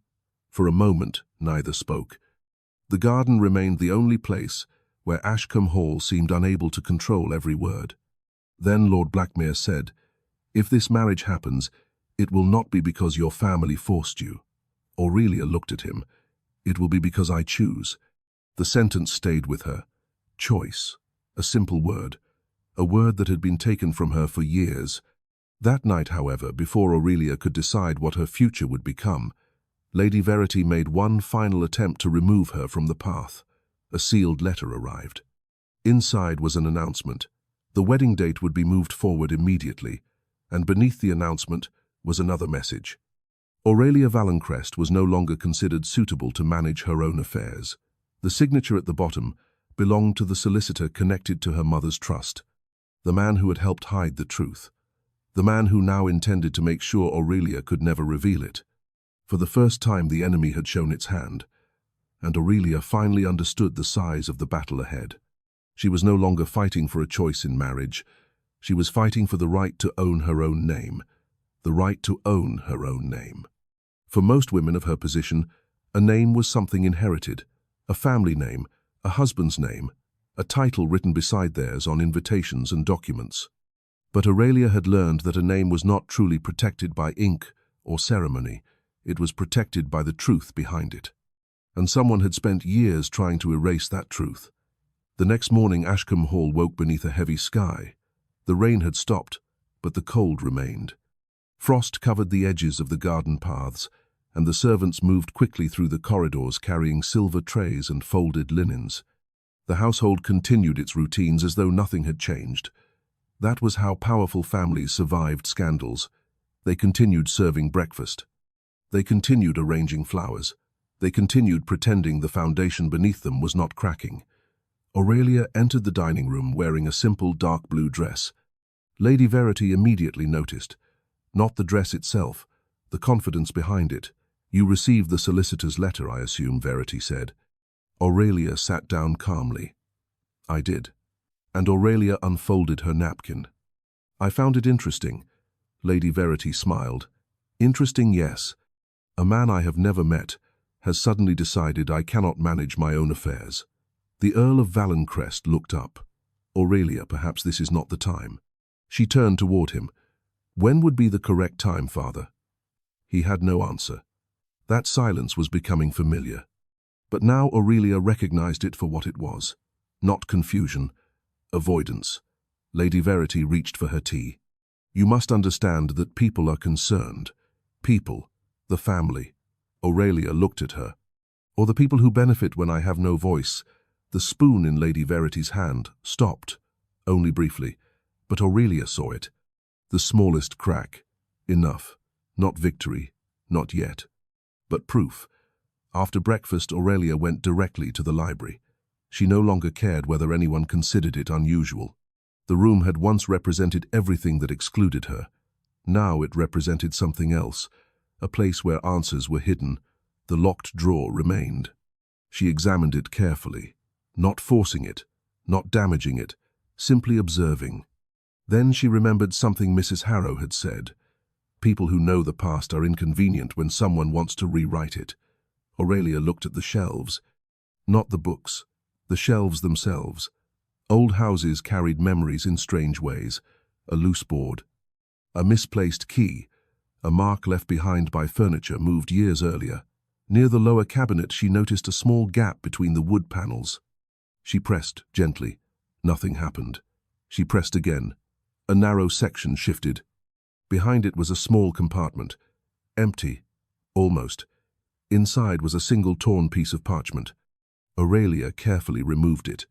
For a moment, neither spoke. The garden remained the only place where Ashcombe Hall seemed unable to control every word. Then Lord Blackmere said, "If this marriage happens, it will not be because your family forced you." Aurelia looked at him. "It will be because I choose." The sentence stayed with her. Choice. A simple word. A word that had been taken from her for years. That night, however, before Aurelia could decide what her future would become, Lady Verity made one final attempt to remove her from the path. A sealed letter arrived. Inside was an announcement. The wedding date would be moved forward immediately, and beneath the announcement was another message. Aurelia Valenkrest was no longer considered suitable to manage her own affairs. The signature at the bottom belonged to the solicitor connected to her mother's trust, the man who had helped hide the truth, the man who now intended to make sure Aurelia could never reveal it. For the first time, the enemy had shown its hand, and Aurelia finally understood the size of the battle ahead. She was no longer fighting for a choice in marriage. She was fighting for the right to own her own name, the right to own her own name. For most women of her position, a name was something inherited, a family name, a husband's name, a title written beside theirs on invitations and documents. But Aurelia had learned that a name was not truly protected by ink or ceremony. It was protected by the truth behind it. And someone had spent years trying to erase that truth. The next morning, Ashcombe Hall woke beneath a heavy sky. The rain had stopped, but the cold remained. Frost covered the edges of the garden paths, and the servants moved quickly through the corridors carrying silver trays and folded linens. The household continued its routines as though nothing had changed. That was how powerful families survived scandals. They continued serving breakfast. They continued arranging flowers. They continued pretending the foundation beneath them was not cracking. Aurelia entered the dining room wearing a simple dark blue dress. Lady Verity immediately noticed. Not the dress itself, the confidence behind it. "You received the solicitor's letter, I assume," Verity said. Aurelia sat down calmly. "I did." And Aurelia unfolded her napkin. "I found it interesting." Lady Verity smiled. "Interesting, yes. A man I have never met has suddenly decided I cannot manage my own affairs." The Earl of Valenkrest looked up. "Aurelia, perhaps this is not the time." She turned toward him. "When would be the correct time, father?" He had no answer. That silence was becoming familiar. But now Aurelia recognized it for what it was. Not confusion, avoidance. Lady Verity reached for her tea. "You must understand that people are concerned. People, the family." Aurelia looked at her. "Or the people who benefit when I have no voice." The spoon in Lady Verity's hand stopped, only briefly, but Aurelia saw it. The smallest crack. Enough. Not victory. Not yet. But proof. After breakfast, Aurelia went directly to the library. She no longer cared whether anyone considered it unusual. The room had once represented everything that excluded her. Now it represented something else, a place where answers were hidden. The locked drawer remained. She examined it carefully, not forcing it, not damaging it, simply observing. Then she remembered something Mrs. Harrow had said. People who know the past are inconvenient when someone wants to rewrite it. Aurelia looked at the shelves. Not the books, the shelves themselves. Old houses carried memories in strange ways: a loose board, a misplaced key, a mark left behind by furniture moved years earlier. Near the lower cabinet she noticed a small gap between the wood panels. She pressed gently. Nothing happened. She pressed again. A narrow section shifted. Behind it was a small compartment. Empty. Almost. Inside was a single torn piece of parchment. Aurelia carefully removed it.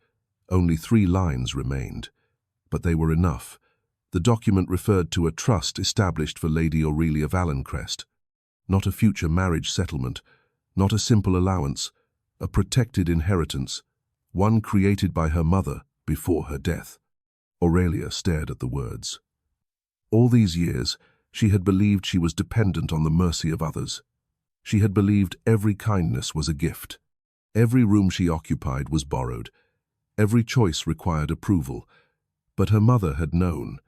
Only 3 lines remained. But they were enough. The document referred to a trust established for Lady Aurelia Valenkrest. Not a future marriage settlement, not a simple allowance, a protected inheritance, one created by her mother before her death. Aurelia stared at the words. All these years, she had believed she was dependent on the mercy of others. She had believed every kindness was a gift. Every room she occupied was borrowed. Every choice required approval. But her mother had known.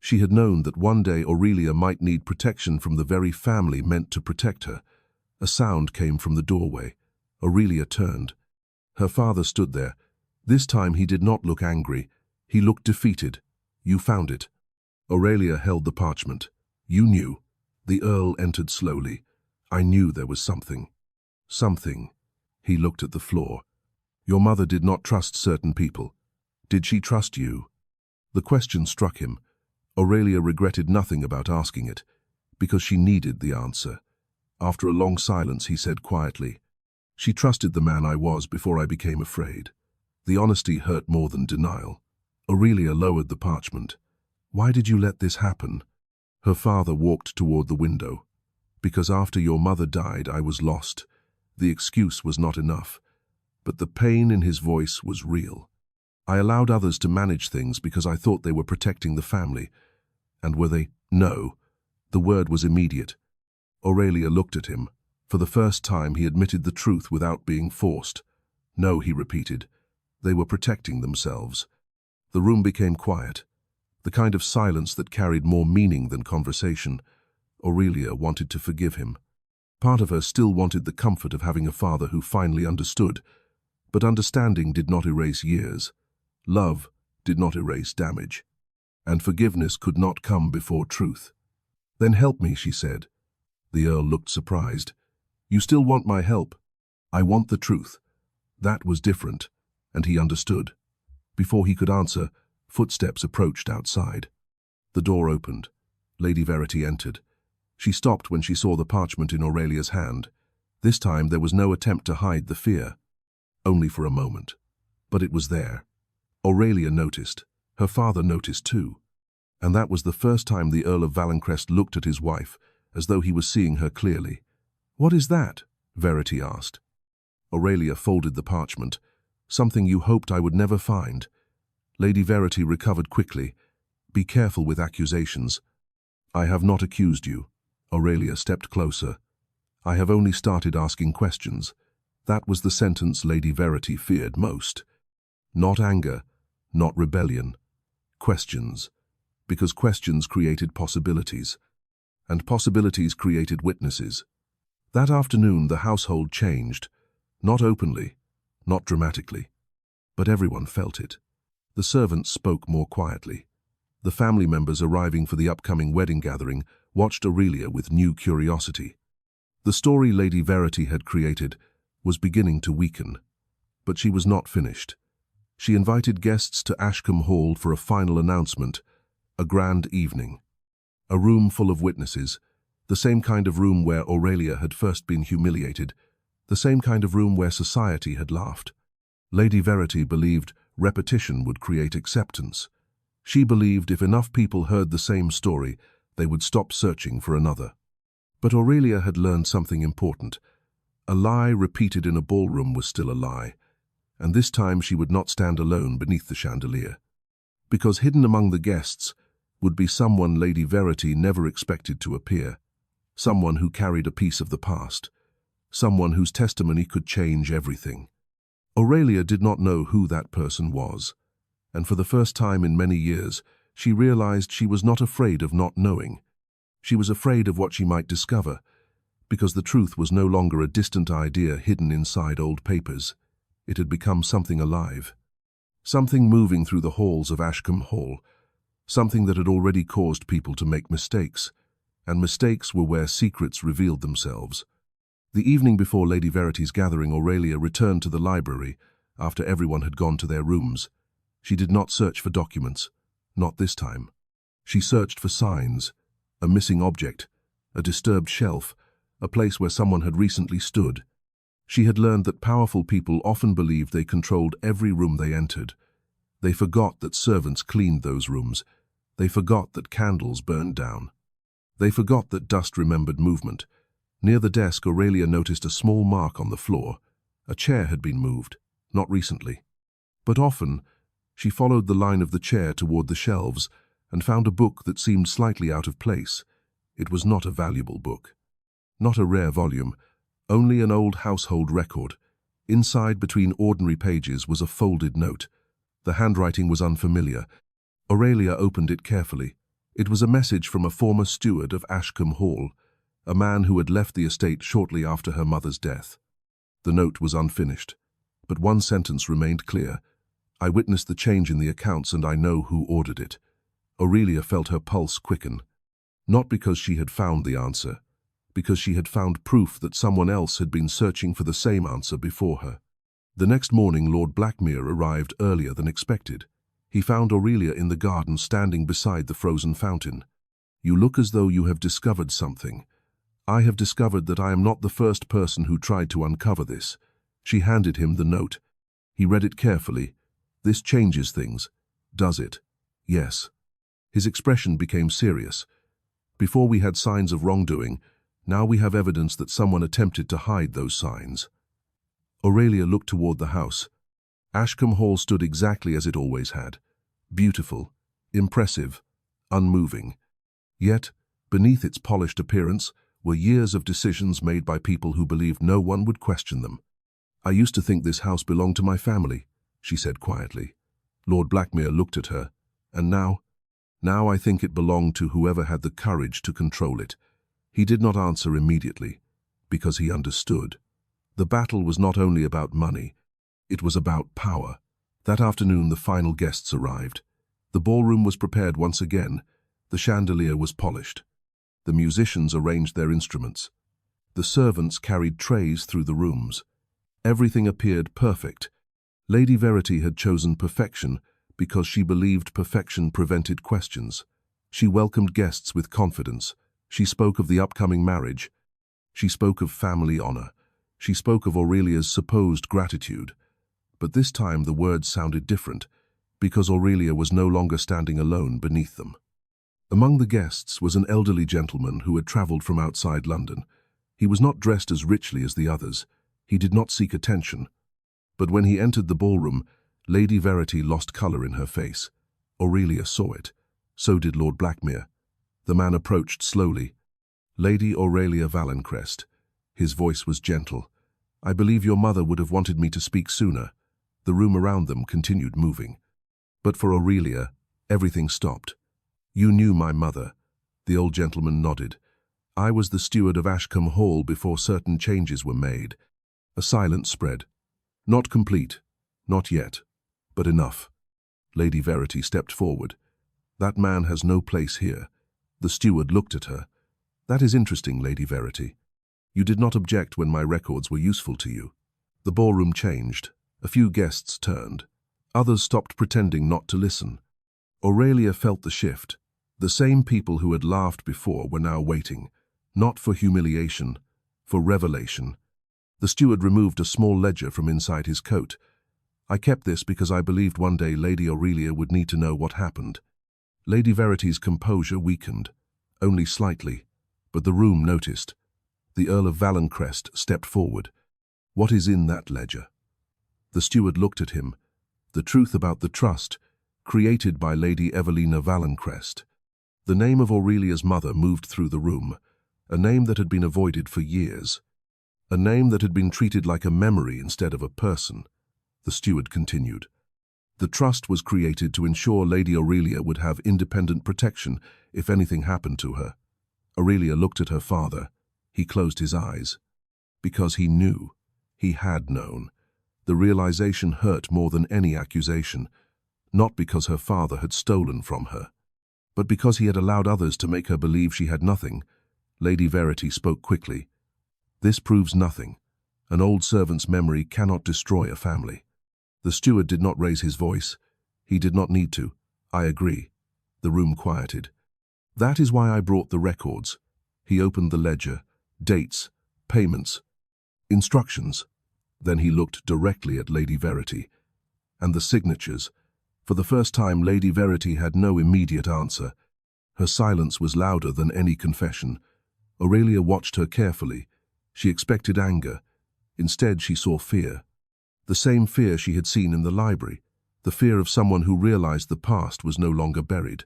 She had known that one day Aurelia might need protection from the very family meant to protect her. A sound came from the doorway. Aurelia turned. Her father stood there. This time he did not look angry. He looked defeated. "You found it." Aurelia held the parchment. "You knew." The Earl entered slowly. "I knew there was something." "Something." He looked at the floor. "Your mother did not trust certain people. Did she trust you?" The question struck him. Aurelia regretted nothing about asking it, because she needed the answer. After a long silence, he said quietly, "She trusted the man I was before I became afraid." The honesty hurt more than denial. Aurelia lowered the parchment. "Why did you let this happen?" Her father walked toward the window. "Because after your mother died, I was lost." The excuse was not enough, but the pain in his voice was real. "I allowed others to manage things because I thought they were protecting the family. And were they? No." The word was immediate. Aurelia looked at him. For the first time, he admitted the truth without being forced. "No," he repeated. "They were protecting themselves." The room became quiet, the kind of silence that carried more meaning than conversation. Aurelia wanted to forgive him. Part of her still wanted the comfort of having a father who finally understood. But understanding did not erase years. Love did not erase damage. And forgiveness could not come before truth. "Then help me," she said. The Earl looked surprised. "You still want my help?" "I want the truth." That was different, and he understood. Before he could answer, footsteps approached outside. The door opened. Lady Verity entered. She stopped when she saw the parchment in Aurelia's hand. This time there was no attempt to hide the fear. Only for a moment. But it was there. Aurelia noticed. Her father noticed too. And that was the first time the Earl of Valenkrest looked at his wife, as though he was seeing her clearly. "What is that?" Verity asked. Aurelia folded the parchment. "Something you hoped I would never find." Lady Verity recovered quickly. "Be careful with accusations." "I have not accused you." Aurelia stepped closer. "I have only started asking questions." That was the sentence Lady Verity feared most. Not anger, not rebellion. Questions. Because questions created possibilities. And possibilities created witnesses. That afternoon the household changed. Not openly, not dramatically. But everyone felt it. The servants spoke more quietly. The family members arriving for the upcoming wedding gathering watched Aurelia with new curiosity. The story Lady Verity had created was beginning to weaken. But she was not finished. She invited guests to Ashcombe Hall for a final announcement, a grand evening. A room full of witnesses, the same kind of room where Aurelia had first been humiliated, the same kind of room where society had laughed. Lady Verity believed repetition would create acceptance. She believed if enough people heard the same story, they would stop searching for another. But Aurelia had learned something important. A lie repeated in a ballroom was still a lie, and this time she would not stand alone beneath the chandelier. Because hidden among the guests would be someone Lady Verity never expected to appear, someone who carried a piece of the past, someone whose testimony could change everything. Aurelia did not know who that person was, and for the first time in many years, she realized she was not afraid of not knowing. She was afraid of what she might discover, because the truth was no longer a distant idea hidden inside old papers. It had become something alive. Something moving through the halls of Ashcombe Hall, something that had already caused people to make mistakes, and mistakes were where secrets revealed themselves. The evening before Lady Verity's gathering, Aurelia returned to the library after everyone had gone to their rooms. She did not search for documents, not this time. She searched for signs, a missing object, a disturbed shelf, a place where someone had recently stood. She had learned that powerful people often believed they controlled every room they entered. They forgot that servants cleaned those rooms. They forgot that candles burned down. They forgot that dust remembered movement. Near the desk, Aurelia noticed a small mark on the floor. A chair had been moved, not recently. But often, she followed the line of the chair toward the shelves and found a book that seemed slightly out of place. It was not a valuable book. Not a rare volume, only an old household record. Inside, between ordinary pages, was a folded note. The handwriting was unfamiliar. Aurelia opened it carefully. It was a message from a former steward of Ashcombe Hall, a man who had left the estate shortly after her mother's death. The note was unfinished, but one sentence remained clear. "I witnessed the change in the accounts and I know who ordered it." Aurelia felt her pulse quicken. Not because she had found the answer, because she had found proof that someone else had been searching for the same answer before her. The next morning, Lord Blackmere arrived earlier than expected. He found Aurelia in the garden, standing beside the frozen fountain. "You look as though you have discovered something." "I have discovered that I am not the first person who tried to uncover this." She handed him the note. He read it carefully. "This changes things, does it?" "Yes." His expression became serious. "Before we had signs of wrongdoing, now we have evidence that someone attempted to hide those signs." Aurelia looked toward the house. Ashcombe Hall stood exactly as it always had. Beautiful, impressive, unmoving. Yet, beneath its polished appearance, were years of decisions made by people who believed no one would question them. "I used to think this house belonged to my family," she said quietly. Lord Blackmere looked at her. "And now? Now I think it belonged to whoever had the courage to control it." He did not answer immediately, because he understood. The battle was not only about money, it was about power. That afternoon the final guests arrived. The ballroom was prepared once again. The chandelier was polished. The musicians arranged their instruments. The servants carried trays through the rooms. Everything appeared perfect. Lady Verity had chosen perfection because she believed perfection prevented questions. She welcomed guests with confidence. She spoke of the upcoming marriage. She spoke of family honor. She spoke of Aurelia's supposed gratitude. But this time the words sounded different, because Aurelia was no longer standing alone beneath them. Among the guests was an elderly gentleman who had travelled from outside London. He was not dressed as richly as the others. He did not seek attention. But when he entered the ballroom, Lady Verity lost colour in her face. Aurelia saw it. So did Lord Blackmere. The man approached slowly. "Lady Aurelia Valencrest." His voice was gentle. "I believe your mother would have wanted me to speak sooner." The room around them continued moving. But for Aurelia, everything stopped. "You knew my mother." The old gentleman nodded. "I was the steward of Ashcombe Hall before certain changes were made." A silence spread. Not complete, not yet, but enough. Lady Verity stepped forward. "That man has no place here." The steward looked at her. "That is interesting, Lady Verity. You did not object when my records were useful to you." The ballroom changed. A few guests turned. Others stopped pretending not to listen. Aurelia felt the shift. The same people who had laughed before were now waiting, not for humiliation, for revelation. The steward removed a small ledger from inside his coat. "I kept this because I believed one day Lady Aurelia would need to know what happened." Lady Verity's composure weakened, only slightly, but the room noticed. The Earl of Valencrest stepped forward. "What is in that ledger?" The steward looked at him. The truth about the trust, created by Lady Evelina Valencrest. The name of Aurelia's mother moved through the room, a name that had been avoided for years. A name that had been treated like a memory instead of a person. The steward continued. "The trust was created to ensure Lady Aurelia would have independent protection if anything happened to her." Aurelia looked at her father. He closed his eyes. Because he knew. He had known. The realization hurt more than any accusation, not because her father had stolen from her, but because he had allowed others to make her believe she had nothing. Lady Verity spoke quickly. "This proves nothing. An old servant's memory cannot destroy a family." The steward did not raise his voice. He did not need to. "I agree." The room quieted. "That is why I brought the records." He opened the ledger. Dates, payments, instructions. Then he looked directly at Lady Verity. And the signatures. For the first time, Lady Verity had no immediate answer. Her silence was louder than any confession. Aurelia watched her carefully. She expected anger. Instead, she saw fear. The same fear she had seen in the library. The fear of someone who realized the past was no longer buried.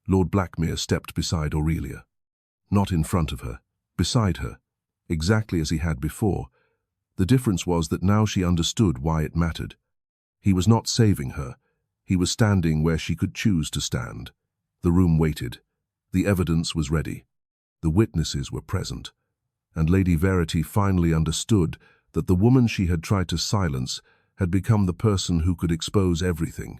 Lord Blackmere stepped beside Aurelia. Not in front of her, beside her, exactly as he had before. The difference was that now she understood why it mattered. He was not saving her. He was standing where she could choose to stand. The room waited. The evidence was ready. The witnesses were present. And Lady Verity finally understood that the woman she had tried to silence had become the person who could expose everything.